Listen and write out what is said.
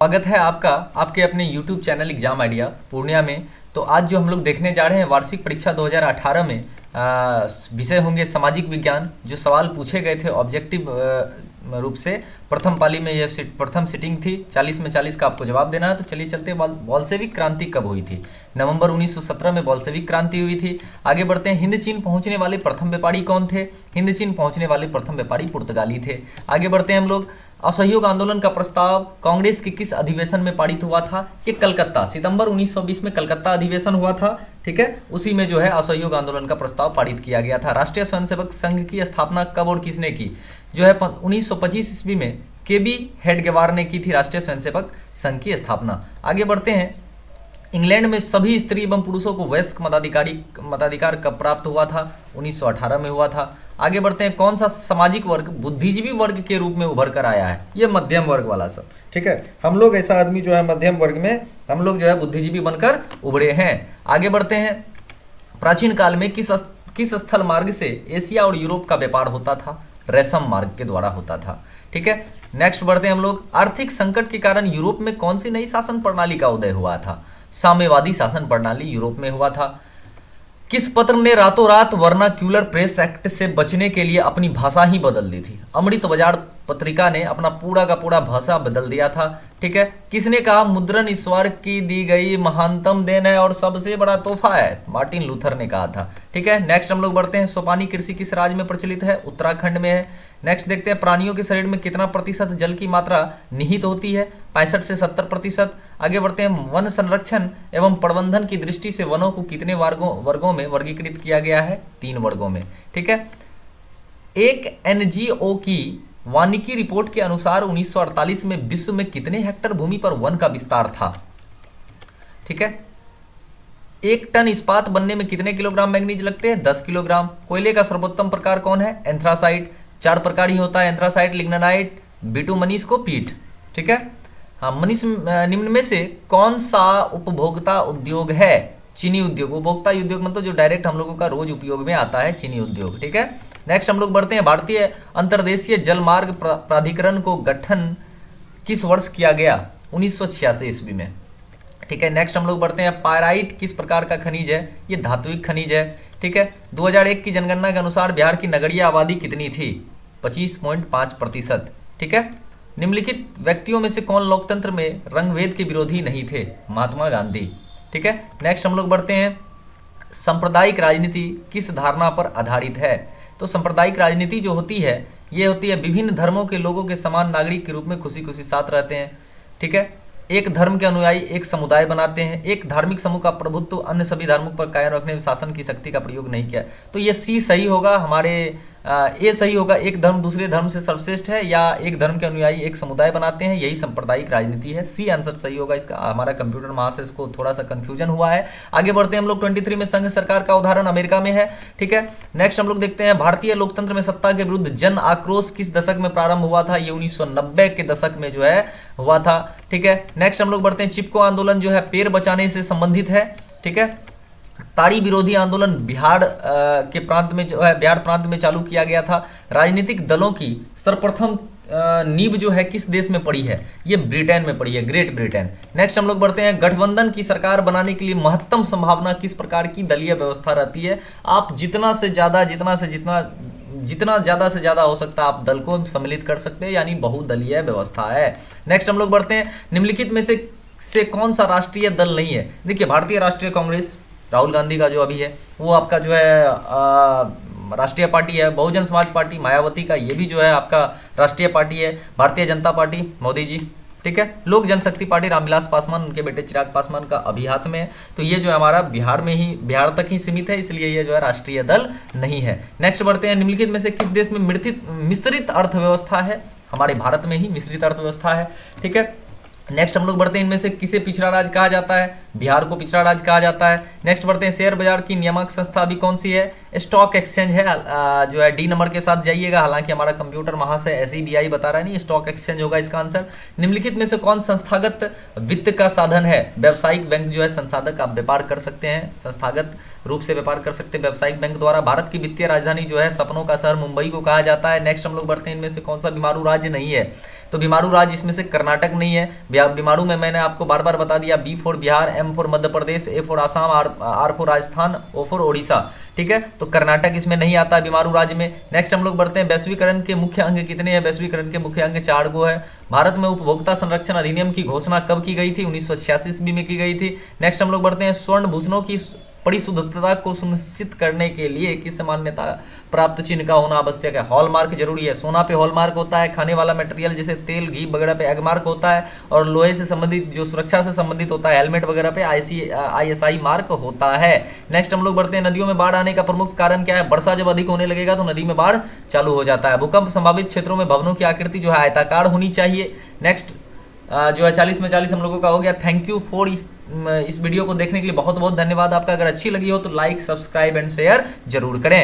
स्वागत है आपका आपके अपने YouTube channel exam idea Purnia में। तो आज जो हम लोग देखने जा रहे हैं वार्षिक परीक्षा 2018 में विषय होंगे सामाजिक विज्ञान। जो सवाल पूछे गए थे ऑब्जेक्टिव रूप से प्रथम पाली में यह प्रथम सिटिंग थी, 40 में 40 का आपको जवाब देना है। तो चलिए चलते हैं, बोल्शेविक क्रांति कब हुई थी? नवंबर 1917 में बोल्शेविक क्रांति हुई थी। आगे बढ़ते हैं, हिंद चीन पहुंचने वाले प्रथम व्यापारी कौन थे? हिंद चीन पहुंचने वाले प्रथम व्यापारी पुर्तगाली थे। आगे बढ़ते हैं हम लोग, असहयोग आंदोलन का प्रस्ताव कांग्रेस के किस अधिवेशन में पारित हुआ था? ये कलकत्ता, सितंबर 1920 में कलकत्ता अधिवेशन हुआ था। ठीक है, उसी में जो है असहयोग आंदोलन का प्रस्ताव पारित किया गया था। राष्ट्रीय स्वयंसेवक संघ की स्थापना कब और किसने की? जो है 1925 ईस्वी में केबी हेडगेवार ने की थी राष्ट्रीय स्वयंसेवक संघ की स्थापना। आगे बढ़ते हैं, इंग्लैंड में सभी स्त्री एवं पुरुषों को वयस्क मताधिकार कब प्राप्त हुआ था? 1918 में हुआ था। आगे बढ़ते हैं, कौन सा सामाजिक वर्ग बुद्धिजीवी वर्ग के रूप में उभर कर आया है? ये मध्यम वर्ग वाला सब। ठीक है, हम लोग ऐसा आदमी जो है मध्यम वर्ग में हम लोग जो है बुद्धिजीवी बनकर उभरे हैं। आगे बढ़ते हैं, प्राचीन काल में किस स्थल मार्ग से एशिया और यूरोप का व्यापार होता था? रेशम मार्ग के द्वारा होता था। ठीक है, नेक्स्ट बढ़ते हैं हम लोग, आर्थिक संकट के कारण यूरोप में कौन सी नई शासन प्रणाली का उदय हुआ था? साम्यवादी शासन प्रणाली यूरोप में हुआ था। किस पत्र ने रातों रात वर्नाक्यूलर प्रेस एक्ट से बचने के लिए अपनी भाषा ही बदल दी थी? अमृत बाजार पत्रिका ने अपना पूरा का पूरा भाषा बदल दिया था। ठीक है, किसने कहा मुद्रण ईश्वर की दी गई महानतम देन है और सबसे बड़ा तोहफा है? मार्टिन लूथर ने कहा था। ठीक है, नेक्स्ट हम लोग बढ़ते हैं, सोपानी कृषि किस राज्य में प्रचलित है? उत्तराखंड में है। नेक्स्ट देखते हैं, प्राणियों के शरीर में कितना प्रतिशत जल की मात्रा निहित होती है? 65 से 70%। आगे बढ़ते हैं, वन संरक्षण एवं प्रबंधन की दृष्टि से वनों को कितने वर्गों में वर्गीकृत किया गया है? 3 वर्गों में। ठीक है, एक एनजीओ की वानिकी रिपोर्ट के अनुसार 1948 में विश्व में कितने हेक्टेयर भूमि पर वन का विस्तार था? ठीक है, 1 टन इस्पात बनने में कितने किलोग्राम मैग्नीज लगते हैं? 10 किलोग्राम। कोयले का सर्वोत्तम प्रकार कौन है? एंथ्रासाइट। 4 प्रकार ही होता है, एंथ्रासाइट, लिग्नानाइट, बिटुमनीस को पीट। ठीक है, हाँ, मनीष निम्न में से कौन सा उपभोक्ता उद्योग है? चीनी उद्योग। उपभोक्ता उद्योग मतलब जो डायरेक्ट हम लोगों का रोज उपयोग में आता है, चीनी उद्योग। ठीक है, नेक्स्ट हम लोग बढ़ते हैं, भारतीय अंतर्देशीय जलमार्ग प्राधिकरण को गठन किस वर्ष किया गया? 1986 ईस्वी में। ठीक है, नेक्स्ट हम लोग बढ़ते हैं, पायराइट किस प्रकार का खनिज है? ये धात्विक खनिज है। ठीक है, 2001 की जनगणना के अनुसार बिहार की नगरीय आबादी कितनी थी? 25.5%। ठीक है, निम्नलिखित व्यक्तियों में से कौन लोकतंत्र में रंगभेद के विरोधी नहीं थे? महात्मा गांधी। ठीक है, नेक्स्ट हम लोग बढ़ते हैं, सांप्रदायिक राजनीति किस धारणा पर आधारित है? तो सांप्रदायिक राजनीति जो होती है ये होती है विभिन्न धर्मों के लोगों के समान नागरिक के रूप में खुशी खुशी साथ रहते हैं। ठीक है, एक धर्म के अनुयायी एक समुदाय बनाते हैं, एक धार्मिक समूह का प्रभुत्व अन्य सभी धर्मों पर कायम रखने में शासन की शक्ति का प्रयोग नहीं किया। तो ये सी सही होगा, हमारे ए सही होगा, एक धर्म दूसरे धर्म से सर्वश्रेष्ठ है, या एक धर्म के अनुयायी एक समुदाय बनाते हैं, यही सांप्रदायिक राजनीति है। सी आंसर सही होगा इसका। हमारा कंप्यूटर महाशय इसको थोड़ा सा कंफ्यूजन हुआ है। आगे बढ़ते हैं हम लोग, 23 में संघ सरकार का उदाहरण अमेरिका में है। ठीक है, नेक्स्ट हम लोग देखते हैं, भारतीय लोकतंत्र में सत्ता के विरुद्ध जन आक्रोश किस दशक में प्रारंभ हुआ था? ये 1990 के दशक में जो है हुआ था। ठीक है, नेक्स्ट हम लोग बढ़ते हैं, चिपको आंदोलन जो है पेड़ बचाने से संबंधित है। ठीक है, ताड़ी विरोधी आंदोलन बिहार के प्रांत में जो है बिहार प्रांत में चालू किया गया था। राजनीतिक दलों की सर्वप्रथम नींव जो है किस देश में पड़ी है? ये ब्रिटेन में पड़ी है, ग्रेट ब्रिटेन। नेक्स्ट हम लोग बढ़ते हैं, गठबंधन की सरकार बनाने के लिए महत्तम संभावना किस प्रकार की दलीय व्यवस्था रहती है? आप जितना से ज्यादा हो सकता है आप दल को सम्मिलित कर सकते हैं, यानी बहुदलीय व्यवस्था है। नेक्स्ट हम लोग बढ़ते हैं, निम्नलिखित में से कौन सा राष्ट्रीय दल नहीं है? देखिए, भारतीय राष्ट्रीय कांग्रेस राहुल गांधी का जो अभी है वो आपका जो है राष्ट्रीय पार्टी है। बहुजन समाज पार्टी मायावती का, ये भी जो है आपका राष्ट्रीय पार्टी है। भारतीय जनता पार्टी मोदी जी। ठीक है, लोक जनशक्ति पार्टी रामविलास पासवान, उनके बेटे चिराग पासवान का अभी हाथ में है। तो ये जो है हमारा बिहार तक ही सीमित है, इसलिए ये जो है राष्ट्रीय दल नहीं है। नेक्स्ट बढ़ते हैं, निम्नलिखित में से किस देश में मिश्रित अर्थव्यवस्था है? हमारे भारत में ही मिश्रित अर्थव्यवस्था है। ठीक है, नेक्स्ट हम लोग बढ़ते हैं, इनमें से किसे पिछड़ा राज्य कहा जाता है? बिहार को पिछड़ा राज्य कहा जाता है। नेक्स्ट बढ़ते हैं, शेयर बाजार की नियामक संस्था अभी कौन सी है? स्टॉक एक्सचेंज है, जो है डी नंबर के साथ जाइएगा, हालांकि हमारा कंप्यूटर वहां से SEBI बता रहा है, नहीं स्टॉक एक्सचेंज होगा इसका आंसर। निम्नलिखित में से कौन संस्थागत वित्त का साधन है? व्यावसायिक बैंक जो है संसाधक, आप व्यापार कर सकते हैं, संस्थागत रूप से व्यापार कर सकते हैं व्यावसायिक बैंक द्वारा। भारत की वित्तीय राजधानी जो है सपनों का शहर मुंबई को कहा जाता है। नेक्स्ट हम लोग बढ़ते हैं, इनमें से कौन सा बीमारू राज्य नहीं है? तो बीमारू राज्य इसमें से कर्नाटक नहीं है। बीमारू में मैंने आपको बार बार बता दिया, B for Bihar, M for Madhya Pradesh, A for Assam, R for Rajasthan, O for Odisha. ठीक है, तो कर्नाटक इसमें नहीं आता बीमारू राज्य में। नेक्स्ट हम लोग बढ़ते हैं, वैश्वीकरण के मुख्य अंग कितने हैं? वैश्वीकरण के मुख्य अंग 4 गो है। भारत में उपभोक्ता संरक्षण अधिनियम की घोषणा कब की गई थी? 1986 ईस्वी में की गई थी। नेक्स्ट हम लोग बढ़ते हैं, स्वर्ण भूषणों की परिशुद्धता को सुनिश्चित करने के लिए किस मान्यता प्राप्त चिन्ह का होना आवश्यक है? हॉलमार्क जरूरी है। सोना पे हॉलमार्क होता है, खाने वाला मटेरियल जैसे तेल घी वगैरह पे एगमार्क होता है, और लोहे से संबंधित जो सुरक्षा से संबंधित होता है हेलमेट वगैरह पे ISI मार्क होता है। नेक्स्ट हम लोग बढ़ते हैं, नदियों में बाढ़ आने का प्रमुख कारण क्या है? वर्षा जब अधिक होने लगेगा तो नदी में बाढ़ चालू हो जाता है। भूकंप संभावित क्षेत्रों में भवनों की आकृति जो है आयताकार होनी चाहिए। नेक्स्ट जो है 40 में 40 हम लोगों का हो गया। थैंक यू फॉर इस वीडियो को देखने के लिए बहुत बहुत धन्यवाद आपका। अगर अच्छी लगी हो तो लाइक, सब्सक्राइब एंड शेयर जरूर करें।